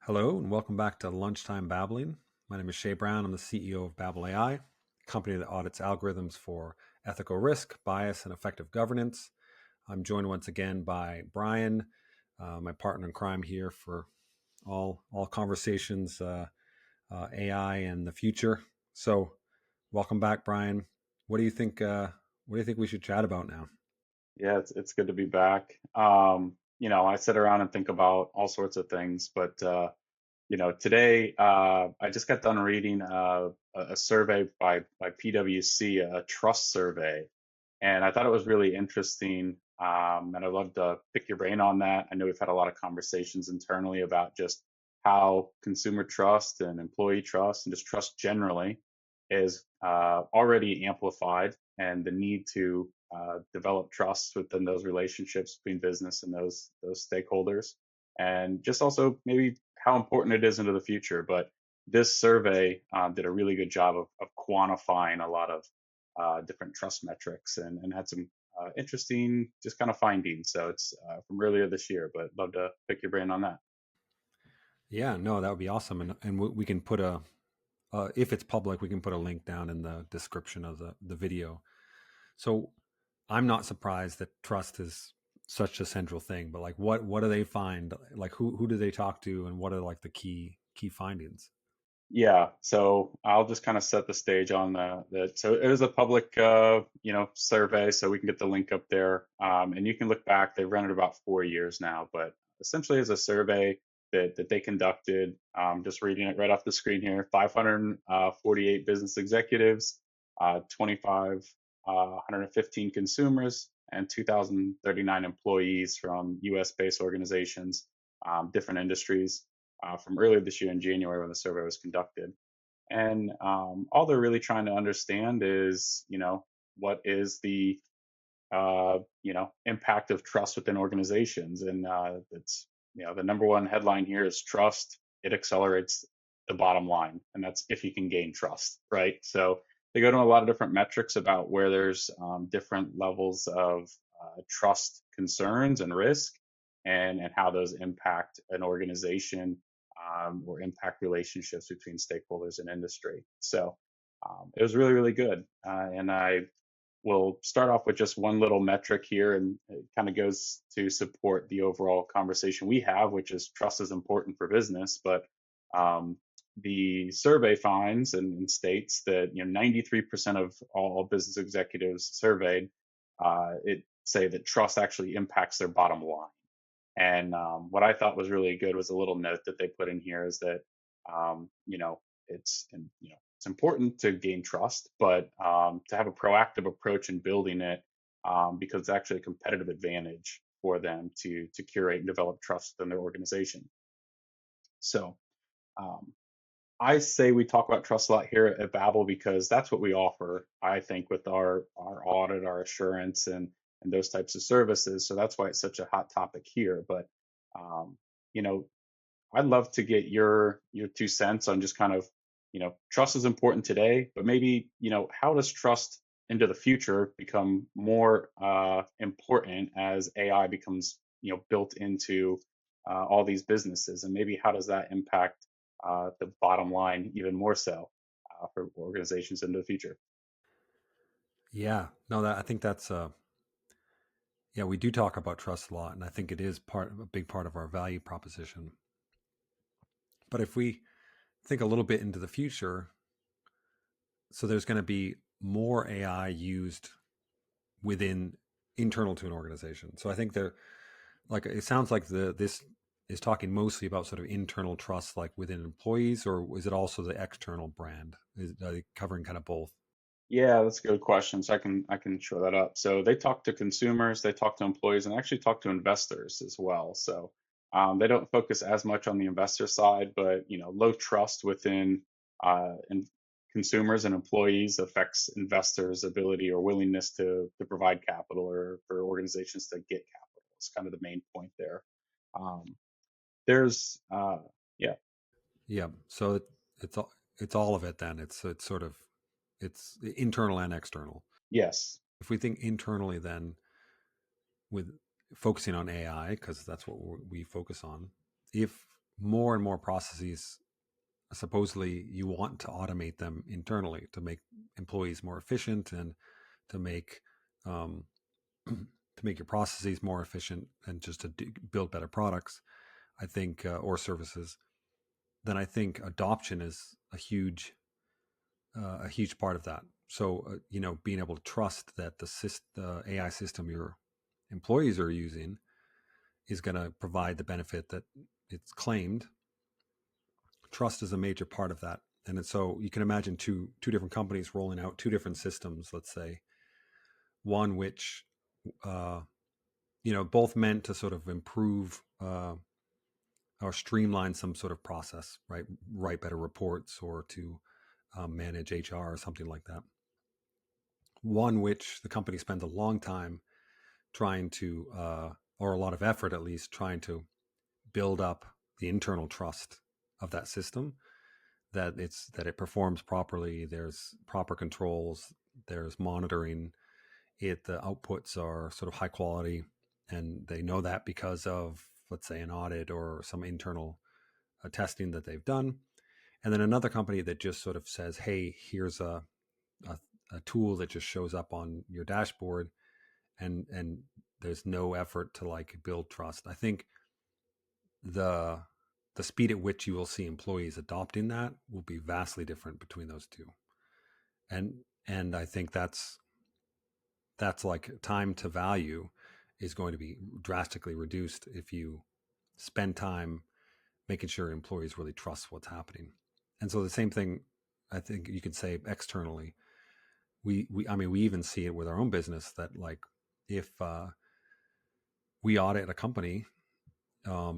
Hello and welcome back to Lunchtime BABLing. My name is Shea. I'm the CEO of BABL AI, a company that audits algorithms for ethical risk, bias, and effective governance. I'm joined once again by Bryan, my partner in crime here for all conversations, AI and the future. So, welcome back, Bryan. What do you think? What do you think we should chat about now? Yeah, it's good to be back. I sit around and think about all sorts of things, but today I just got done reading a survey by PwC, a trust survey, and I thought it was really interesting. And I'd love to pick your brain on that. I know we've had a lot of conversations internally about just how consumer trust and employee trust and just trust generally is already amplified, and the need to develop trust within those relationships between business and those stakeholders, and just also maybe how important it is into the future. But this survey did a really good job of quantifying a lot of different trust metrics, and had some interesting just kind of findings. So it's from earlier this year, but love to pick your brain on that. Yeah, no, that would be awesome, and we can put a if it's public, we can put a link down in the description of the video. So I'm not surprised that trust is such a central thing, but like what do they find? Like who do they talk to and what are like the key findings? Yeah, so I'll just kind of set the stage on the so it was a public survey, so we can get the link up there, and you can look back. They've run it about 4 years now, but essentially as a survey that they conducted. Just reading it right off the screen here: 548 business executives, 25 115 consumers, and 2,039 employees from U.S. based organizations, different industries, from earlier this year in January when the survey was conducted. And all they're really trying to understand is, what is the, impact of trust within organizations. And it's, the number one headline here is trust. It accelerates the bottom line. And that's if you can gain trust, right? So they go to a lot of different metrics about where there's different levels of trust concerns and risk, and how those impact an organization, or impact relationships between stakeholders and industry. So it was really, really good. And I will start off with just one little metric here, and it kind of goes to support the overall conversation we have, which is trust is important for business. But um, the survey finds and states that 93% of all business executives surveyed, it say that trust actually impacts their bottom line. And what I thought was really good was a little note that they put in here is that, um, you know, it's important to gain trust, but to have a proactive approach in building it, because it's actually a competitive advantage for them to curate and develop trust in their organization. So um, I say we talk about trust a lot here at Babel because that's what we offer, I think, with our audit, our assurance, and those types of services. So that's why it's such a hot topic here. But um, you know, I'd love to get your 2 cents on just kind of, trust is important today, but maybe, how does trust into the future become more important as AI becomes, built into all these businesses, and maybe how does that impact the bottom line even more so for organizations into the future? Yeah, no, that I think that's yeah, we do talk about trust a lot, and I think it is a big part of our value proposition. But if we think a little bit into the future, so there's going to be more AI used within internal to an organization. So I think there, like, it sounds like this is talking mostly about sort of internal trust, like within employees, or is it also the external brand? Are they covering kind of both? Yeah, that's a good question. So I can show that up. So they talk to consumers, they talk to employees, and actually talk to investors as well. So they don't focus as much on the investor side, but low trust within in consumers and employees affects investors' ability or willingness to provide capital, or for organizations to get capital. It's kind of the main point there. Um, there's yeah. Yeah. So it's all of it then. It's sort of it's internal and external. Yes. If we think internally, then with focusing on AI, because that's what we focus on. If more and more processes, supposedly you want to automate them internally to make employees more efficient and to make um, to make your processes more efficient and just to build better products, I think, or services. Then I think adoption is a huge part of that. So being able to trust that the AI system your employees are using is going to provide the benefit that it's claimed. Trust is a major part of that. And so you can imagine two different companies rolling out two different systems. Let's say one which uh, both meant to sort of improve or streamline some sort of process, right? Write better reports or to manage HR or something like that. One which the company spends a long time trying to, or a lot of effort at least, trying to build up the internal trust of that system, that it performs properly. There's proper controls. There's monitoring. The outputs are sort of high quality, and they know that because of, let's say, an audit or some internal testing that they've done. And then another company that just sort of says, "Hey, here's a, a tool that just shows up on your dashboard," and there's no effort to like build trust. I think the the speed at which you will see employees adopting that will be vastly different between those two. And I think that's like time to value is going to be drastically reduced if you spend time making sure employees really trust what's happening. And so the same thing I think you could say externally. We I mean we even see it with our own business that like if we audit a company,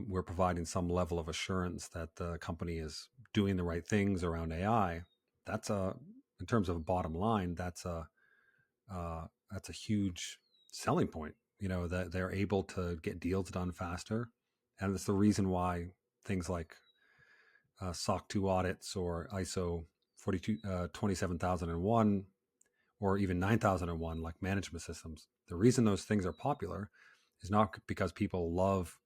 we're providing some level of assurance that the company is doing the right things around AI. That's a In terms of a bottom line, that's a huge selling point. That they're able to get deals done faster, and it's the reason why things like SOC 2 audits or ISO 27001 or even 9001, like management systems. The reason those things are popular is not because people love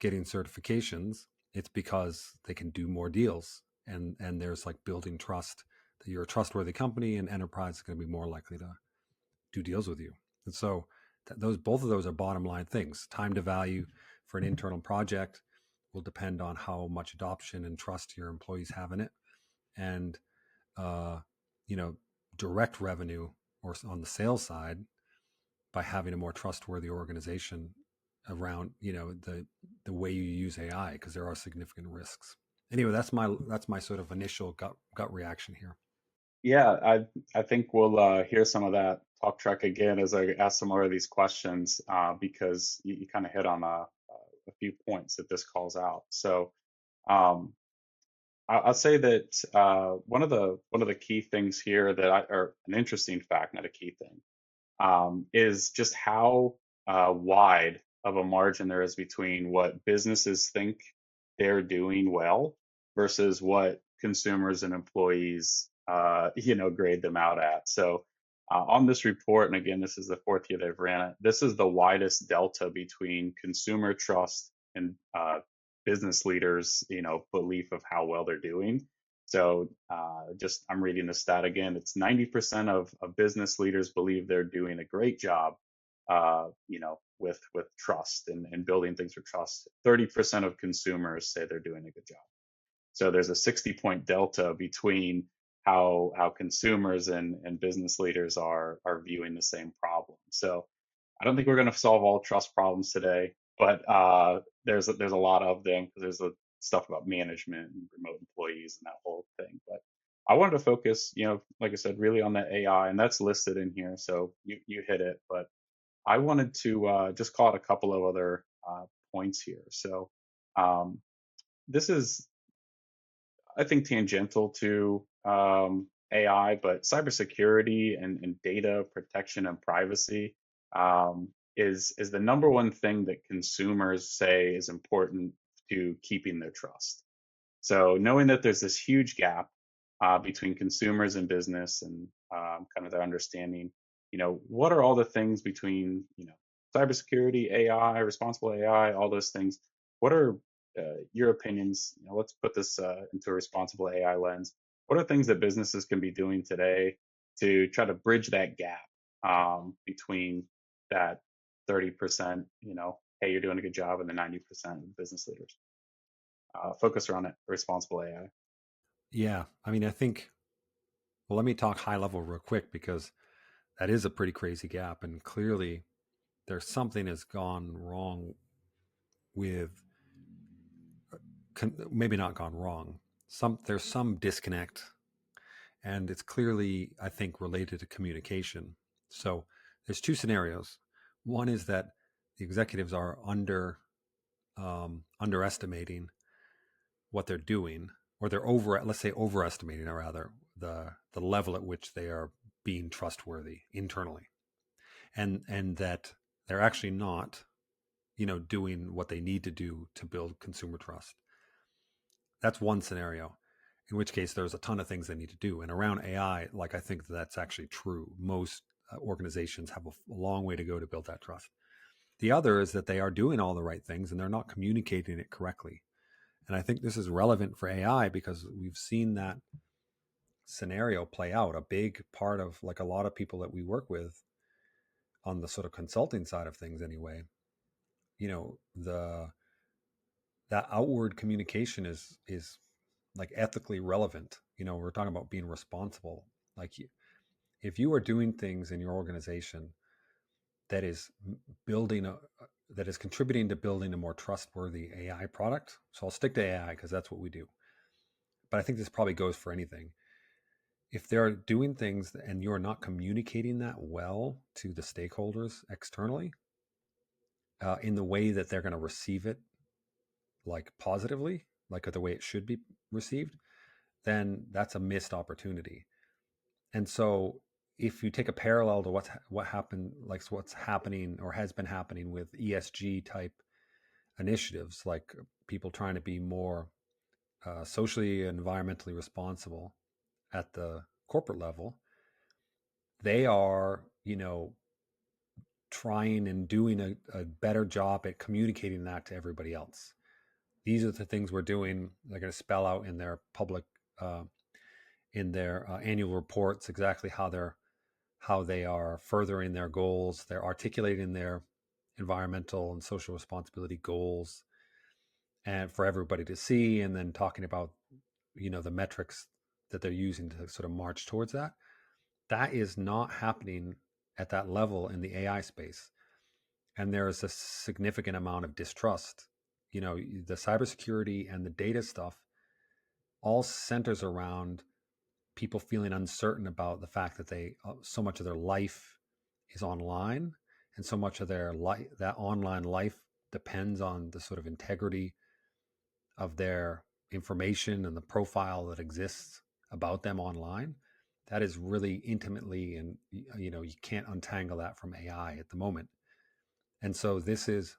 getting certifications. It's because they can do more deals, and there's like building trust that you're a trustworthy company, and enterprise is going to be more likely to do deals with you. And so those both of those are bottom line things. Time to value for an internal project will depend on how much adoption and trust your employees have in it, and uh, you know direct revenue or on the sales side by having a more trustworthy organization around the way you use AI, because there are significant risks. Anyway, that's my sort of initial gut reaction here. Yeah, I think we'll hear some of that talk track again as I ask some more of these questions because you kind of hit on a few points that this calls out. So um, I'll say that one of the key things here or an interesting fact, not a key thing, is just how wide of a margin there is between what businesses think they're doing well versus what consumers and employees, grade them out at. So on this report, and again, this is the fourth year they've ran it, this is the widest delta between consumer trust and business leaders, belief of how well they're doing. So just I'm reading the stat again. It's 90% of business leaders believe they're doing a great job, with trust and building things for trust. 30% of consumers say they're doing a good job. So there's a 60-point delta between how consumers and business leaders are viewing the same problem. So I don't think we're going to solve all trust problems today, but there's a lot of them because there's the stuff about management and remote employees and that whole thing. But I wanted to focus, like I said, really on the AI, and that's listed in here. So you hit it, but I wanted to just call out a couple of other points here. So um, this is, I think, tangential to AI, but cybersecurity and data protection and privacy is the number one thing that consumers say is important to keeping their trust. So knowing that there's this huge gap between consumers and business and kind of their understanding, what are all the things between, cybersecurity, AI, responsible AI, all those things? What are your opinions. Let's put this into a responsible AI lens. What are things that businesses can be doing today to try to bridge that gap between that 30%, hey, you're doing a good job, and the 90% of business leaders? Focus around it, responsible AI. Yeah. I mean, I think, well, let me talk high level real quick because that is a pretty crazy gap. And clearly, there's something has gone wrong with, maybe not gone wrong. There's some disconnect, and it's clearly, I think, related to communication. So there's two scenarios. One is that the executives are underestimating what they're doing, or they're let's say overestimating, or rather, the level at which they are being trustworthy internally, and that they're actually not, doing what they need to do to build consumer trust. That's one scenario, in which case there's a ton of things they need to do. And around AI, like, I think that's actually true. Most organizations have a long way to go to build that trust. The other is that they are doing all the right things and they're not communicating it correctly. And I think this is relevant for AI because we've seen that scenario play out. A big part of, like, a lot of people that we work with on the sort of consulting side of things anyway, the that outward communication is like ethically relevant. We're talking about being responsible. Like, if you are doing things in your organization that is building that is contributing to building a more trustworthy AI product. So I'll stick to AI because that's what we do. But I think this probably goes for anything. If they're doing things and you're not communicating that well to the stakeholders externally, in the way that they're going to receive it, like positively, like the way it should be received, then that's a missed opportunity. And so, if you take a parallel to what happened, like what's happening or has been happening with ESG type initiatives, like people trying to be more socially and environmentally responsible at the corporate level, they are, trying and doing a better job at communicating that to everybody else. These are the things we're doing. They're going to spell out in their public, in their annual reports, exactly how they are furthering their goals. They're articulating their environmental and social responsibility goals, and for everybody to see, and then talking about, the metrics that they're using to sort of march towards that. That is not happening at that level in the AI space. And there is a significant amount of distrust. The cybersecurity and the data stuff all centers around people feeling uncertain about the fact that they so much of their life is online, and so much of their life, that online life, depends on the sort of integrity of their information and the profile that exists about them online. That is really intimately, and you can't untangle that from AI at the moment. And so this is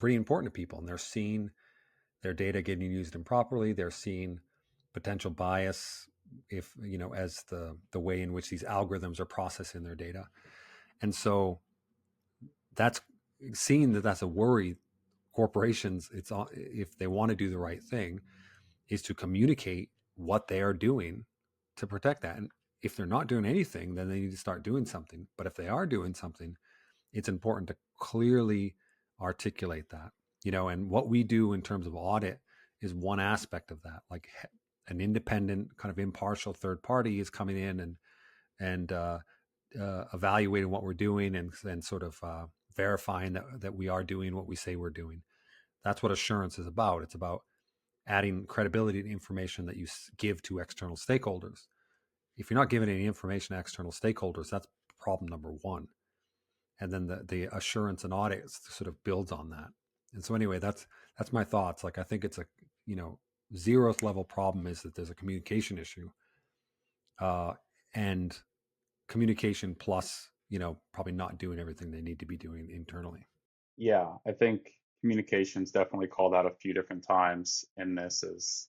pretty important to people, and they're seeing their data getting used improperly. They're seeing potential bias, if as the way in which these algorithms are processing their data. And so that's seeing that that's a worry. Corporations, if they want to do the right thing, is to communicate what they are doing to protect that. And if they're not doing anything, then they need to start doing something. But if they are doing something, it's important to clearly articulate that. And what we do in terms of audit is one aspect of that. Like, an independent, kind of impartial third party is coming in and evaluating what we're doing, and sort of verifying that we are doing what we say we're doing. That's what assurance is about. It's about adding credibility to information that you give to external stakeholders. If you're not giving any information to external stakeholders, that's problem number one. And then the assurance and audit sort of builds on that. And so anyway, that's my thoughts. Like, I think it's a, 0th level problem is that there's a communication issue, and communication plus, probably not doing everything they need to be doing internally. Yeah, I think communication's definitely called out a few different times in this as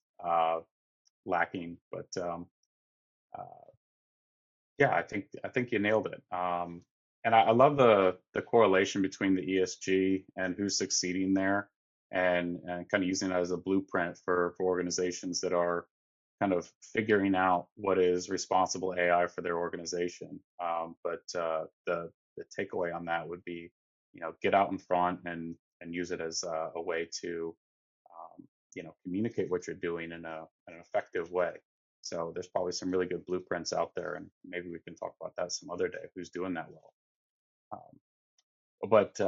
lacking, but uh, yeah, I think you nailed it. And I love the correlation between the ESG and who's succeeding there, and kind of using that as a blueprint for organizations that are kind of figuring out what is responsible AI for their organization. But the takeaway on that would be, get out in front and use it as a way to communicate what you're doing in an effective way. So there's probably some really good blueprints out there, and maybe we can talk about that some other day. Who's doing that well? But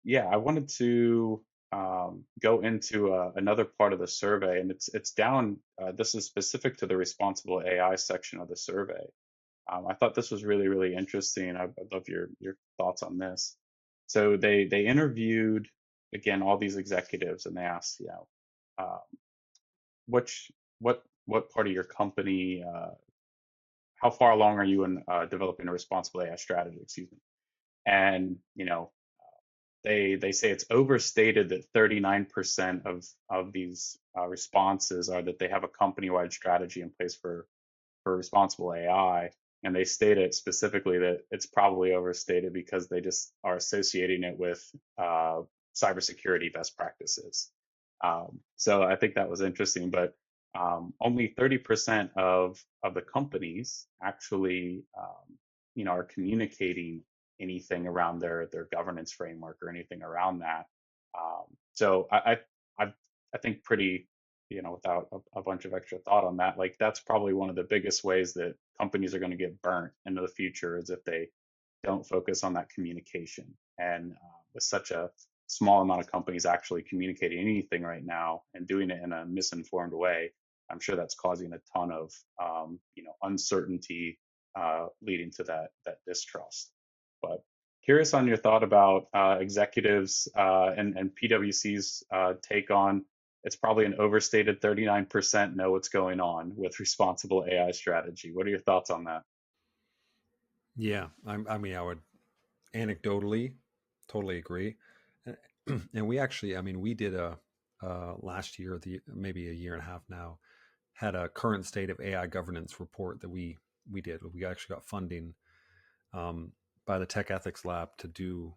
yeah, I wanted to go into another part of the survey, and it's down. This is specific to the responsible AI section of the survey. I thought this was really interesting. I'd love your thoughts on this. So they interviewed again all these executives, and they asked, uh, which what part of your company, how far along are you in developing a responsible AI strategy? Excuse me. And they say it's overstated that 39% of these responses are that they have a company-wide strategy in place for responsible AI. And they state it specifically that it's probably overstated because they just are associating it with cybersecurity best practices. So I think that was interesting, but only 30% of the companies actually, are communicating anything around their governance framework or anything around that. So I think pretty, without a bunch of extra thought on that, like that's probably one of the biggest ways that companies are going to get burnt into the future is if they don't focus on that communication. And with such a small amount of companies actually communicating anything right now and doing it in a misinformed way, I'm sure that's causing a ton of uncertainty, leading to that distrust. But curious on your thought about executives and PwC's take on it's probably an overstated 39% know what's going on with responsible AI strategy. What are your thoughts on that? Yeah, I mean, I would anecdotally totally agree. And, and we actually, I mean, we did a last year, maybe a year and a half now, had a current state of AI governance report that we did. We actually got funding um, by the Tech Ethics Lab to do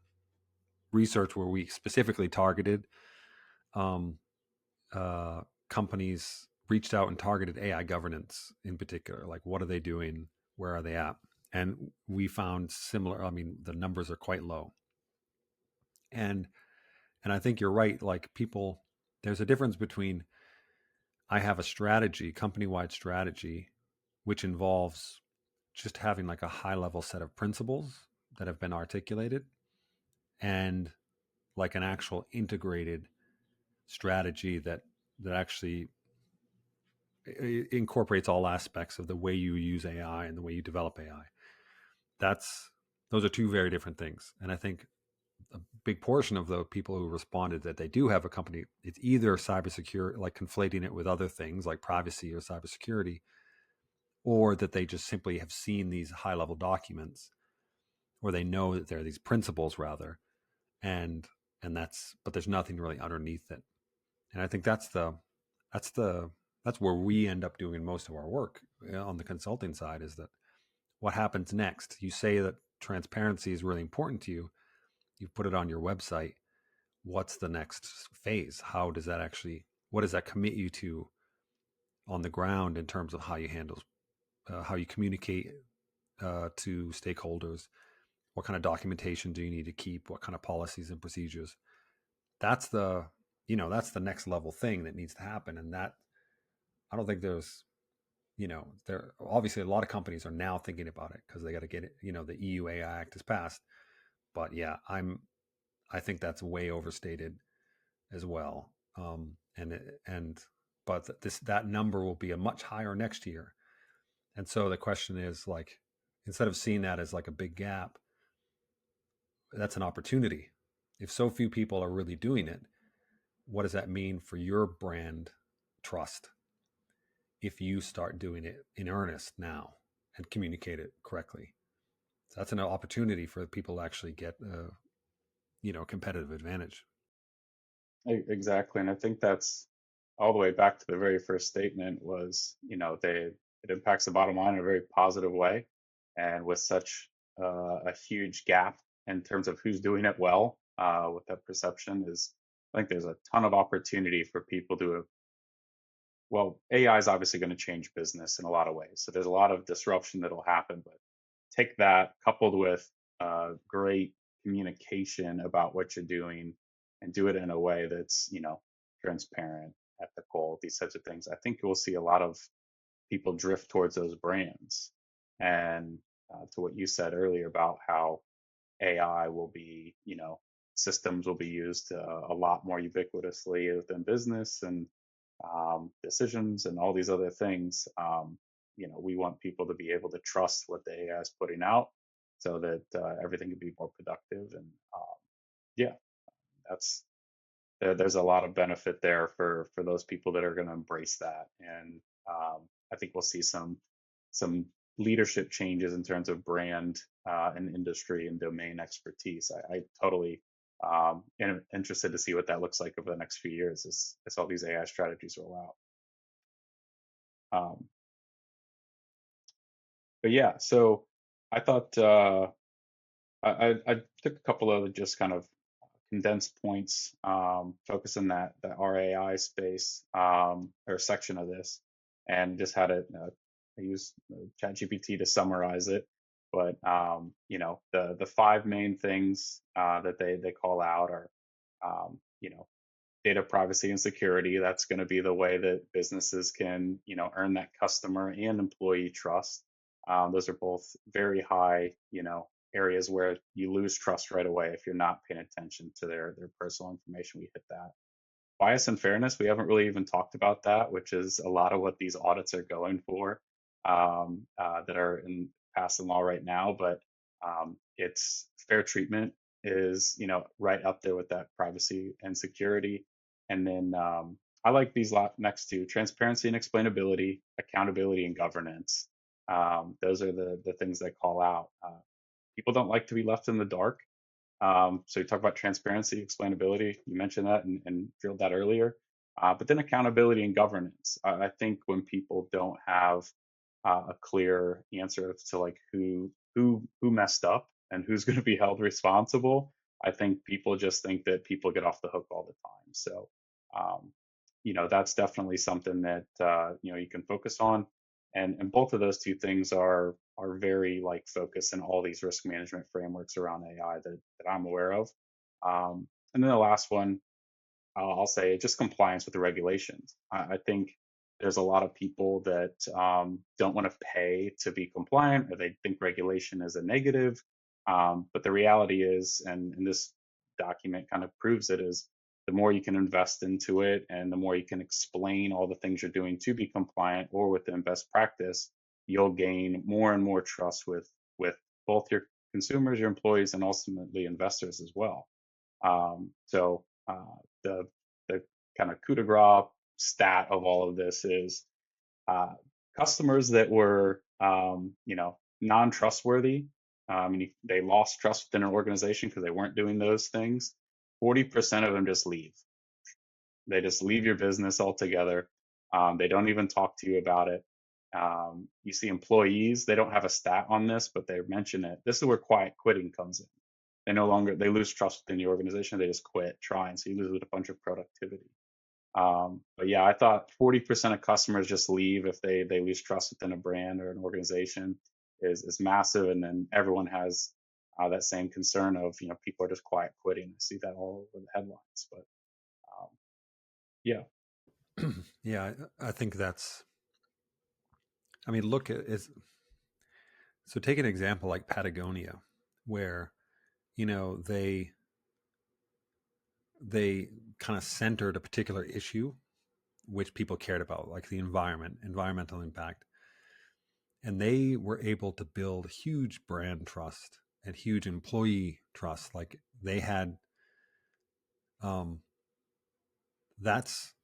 research where we specifically targeted um, companies, reached out and targeted AI governance in particular. Like, what are they doing? Where are they at? And we found similar. I mean, the numbers are quite low, and I think you're right. Like people, there's a difference between I have a strategy, company wide strategy, which involves just having like a high level set of principles that have been articulated and like an actual integrated strategy that actually incorporates all aspects of the way you use AI and the way you develop AI. That's those are two very different things. And I think a big portion of the people who responded that they do have a company, it's either cybersecurity, like conflating it with other things like privacy or cybersecurity, or that they just simply have seen these high level documents, or they know that there are these principles rather, and but there's nothing really underneath it. And I think that's the that's where we end up doing most of our work on the consulting side is that what happens next. You say that transparency is really important to you. You put it on your website. What's the next phase? How does that actually, what does that commit you to on the ground in terms of how you handle, how you communicate to stakeholders? What kind of documentation do you need to keep? What kind of policies and procedures? That's that's the next level thing that needs to happen. And that, I don't think there's, there obviously a lot of companies are now thinking about it because they got to get it, the EU AI Act is passed. But yeah, I think that's way overstated as well. And but that number will be a much higher next year. And so the question is like, instead of seeing that as like a big gap, that's an opportunity. If so few people are really doing it, what does that mean for your brand trust if you start doing it in earnest now and communicate it correctly? So that's an opportunity for people to actually get a competitive advantage. Exactly. And I think that's all the way back to the very first statement was, it impacts the bottom line in a very positive way. And with such a huge gap in terms of who's doing it well, with that perception is I think there's a ton of opportunity for people to, well, AI is obviously going to change business in a lot of ways. So there's a lot of disruption that'll happen, but take that coupled with great communication about what you're doing and do it in a way that's, transparent, ethical, these types of things. I think we'll see a lot of people drift towards those brands. And to what you said earlier about how AI will be, systems will be used a lot more ubiquitously within business and decisions and all these other things. We want people to be able to trust what the AI is putting out so that everything can be more productive. And yeah, that's there's a lot of benefit there for those people that are going to embrace that. And I think we'll see some leadership changes in terms of brand and industry and domain expertise. I totally am interested to see what that looks like over the next few years as all these AI strategies roll out. But yeah, so I thought I took a couple of just kind of condensed points, focusing that RAI space or section of this, and just had it. I used ChatGPT to summarize it, but the five main things that they call out are, data privacy and security. That's going to be the way that businesses can earn that customer and employee trust. Those are both very high areas where you lose trust right away if you're not paying attention to their personal information. We hit that. Bias and fairness, we haven't really even talked about that, which is a lot of what these audits are going for, that are in passing law right now. But it's fair treatment is right up there with that privacy and security. And then I like these next two: transparency and explainability, accountability and governance. Those are the things they call out. People don't like to be left in the dark. So you talk about transparency, explainability. You mentioned that and drilled that earlier. But then accountability and governance. I think when people don't have a clear answer as to like who messed up and who's going to be held responsible, I think people just think that people get off the hook all the time. So um, that's definitely something that you can focus on. And both of those two things are very like focused in all these risk management frameworks around AI that I'm aware of. And then the last one, I'll say just compliance with the regulations. I think there's a lot of people that don't want to pay to be compliant, or they think regulation is a negative. But the reality is, and this document kind of proves it, is the more you can invest into it and the more you can explain all the things you're doing to be compliant or within best practice, you'll gain more and more trust with both your consumers, your employees, and ultimately investors as well. The the kind of coup de grace stat of all of this is uh, customers that were non-trustworthy. They lost trust within an organization because they weren't doing those things. 40% of them just leave. They just leave your business altogether. They don't even talk to you about it. You see employees, they don't have a stat on this, but they mention it. This is where quiet quitting comes in. They lose trust within the organization. They just quit trying. So you lose a bunch of productivity. But yeah, I thought 40% of customers just leave if they lose trust within a brand or an organization is massive. And then everyone has that same concern of, people are just quiet quitting. I see that all over the headlines. But um, yeah. Yeah, I think that's. I mean, look at it. So take an example like Patagonia, where they kind of centered a particular issue which people cared about, like the environmental impact, and they were able to build huge brand trust and huge employee trust. Like they had, um, that's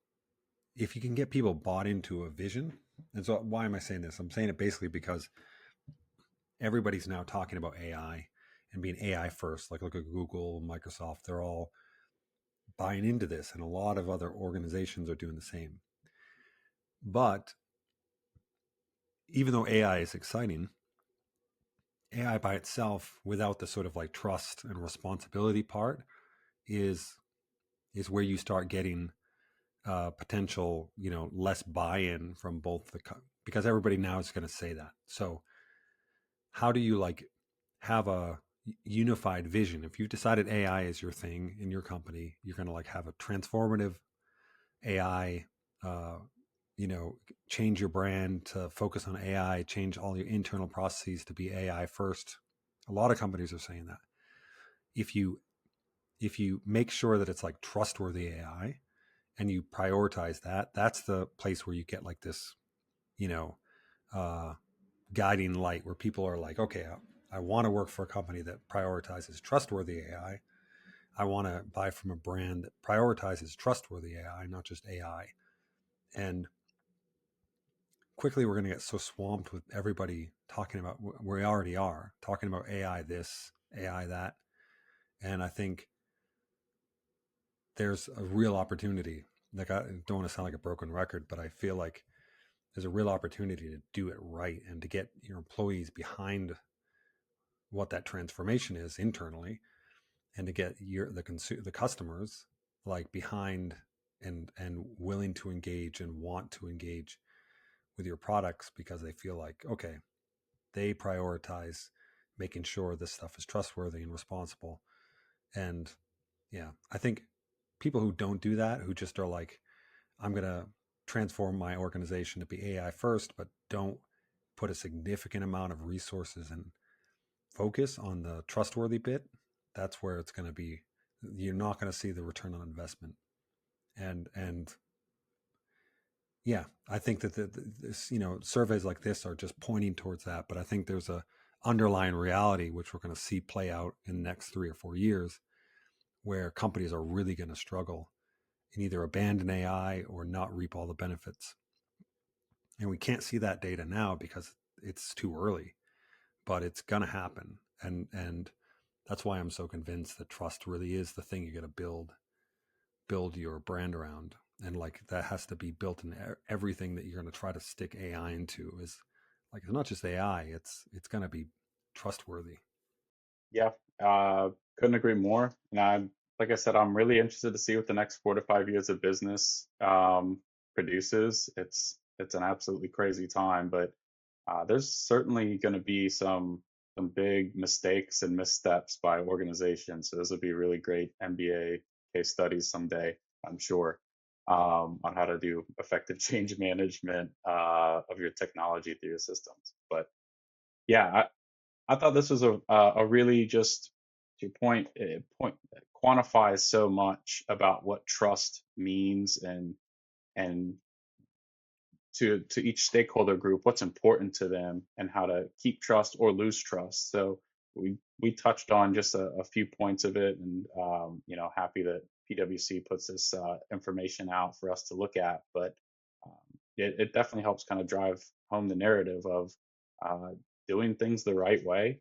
if you can get people bought into a vision. And so, why am I saying this? I'm saying it basically because everybody's now talking about AI and being AI first. Like look at Google, Microsoft; they're all buying into this, and a lot of other organizations are doing the same. But even though AI is exciting, AI by itself, without the sort of like trust and responsibility part, is is where you start getting potential, less buy-in from both because everybody now is going to say that. So how do you like have a unified vision? If you've decided AI is your thing in your company, you're going to like have a transformative AI, uh, change your brand to focus on AI, change all your internal processes to be AI first. A lot of companies are saying that. If you make sure that it's like trustworthy AI and you prioritize that, that's the place where you get like this, you know, uh, guiding light where people are like, okay, I want to work for a company that prioritizes trustworthy AI. I want to buy from a brand that prioritizes trustworthy AI, not just AI. And quickly, we're going to get so swamped with everybody talking about, we already are talking about AI this, AI that. And I think there's a real opportunity. Like, I don't want to sound like a broken record, but I feel like there's a real opportunity to do it right and to get your employees behind what that transformation is internally, and to get the customers like behind and willing to engage and want to engage with your products because they feel like, okay, they prioritize making sure this stuff is trustworthy and responsible. And yeah, I think people who don't do that, who just are like, I'm going to transform my organization to be AI first, but don't put a significant amount of resources and focus on the trustworthy bit, that's where it's going to be. You're not going to see the return on investment. And yeah, I think that this, surveys like this are just pointing towards that. But I think there's a underlying reality which we're going to see play out in the next 3 or 4 years, where companies are really going to struggle and either abandon AI or not reap all the benefits. And we can't see that data now because it's too early, but it's going to happen. And that's why I'm so convinced that trust really is the thing you got to build your brand around. And like that has to be built in everything that you're going to try to stick AI into. Is like, it's not just AI, it's going to be trustworthy. Yeah, uh, couldn't agree more. And like I said, I'm really interested to see what the next 4 to 5 years of business produces. It's an absolutely crazy time, but there's certainly going to be some big mistakes and missteps by organizations. So those would be really great MBA case studies someday, I'm sure, on how to do effective change management of your technology through your systems. But yeah, I thought this was a really just to your point quantifies so much about what trust means and to each stakeholder group what's important to them and how to keep trust or lose trust. So we touched on just a few points of it, and happy that PwC puts this information out for us to look at. But um, it definitely helps kind of drive home the narrative of uh, doing things the right way,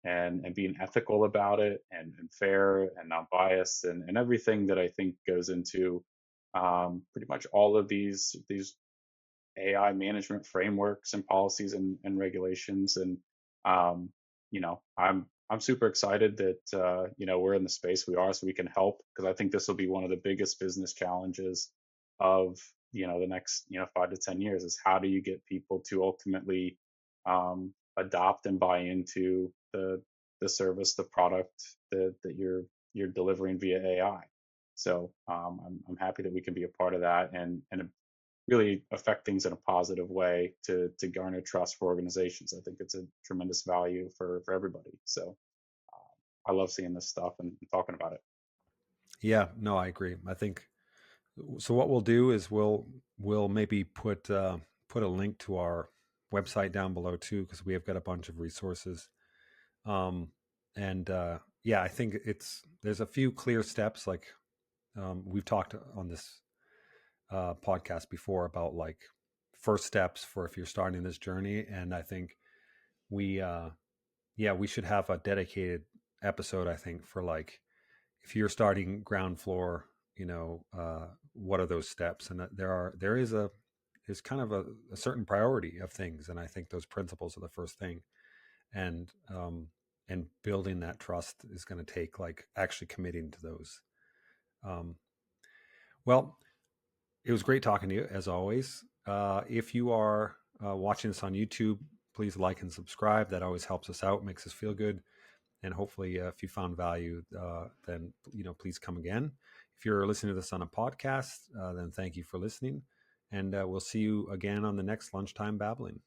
and being ethical about it, and fair and not biased, and everything that I think goes into pretty much all of these AI management frameworks and policies and regulations. And um, I'm super excited that we're in the space we are, so we can help, because I think this will be one of the biggest business challenges of the next 5 to 10 years, is how do you get people to ultimately adopt and buy into the service, the product that you're delivering via AI. So I'm happy that we can be a part of that, and really affect things in a positive way to garner trust for organizations. I think it's a tremendous value for everybody. So I love seeing this stuff and talking about it. Yeah, no, I agree. I think so. What we'll do is we'll maybe put a link to our website down below too, because we have got a bunch of resources. Um, and yeah, I think there's a few clear steps. Like we've talked on this podcast before about like first steps for if you're starting this journey, and I think we yeah, we should have a dedicated episode, I think, for like if you're starting ground floor, what are those steps? And there's kind of a certain priority of things, and I think those principles are the first thing. And and building that trust is going to take like actually committing to those Um, well, it was great talking to you as always. If you are watching this on YouTube, please like and subscribe. That always helps us out, makes us feel good. And hopefully, if you found value, then please come again. If you're listening to this on a podcast, then thank you for listening, and we'll see you again on the next Lunchtime Babbling.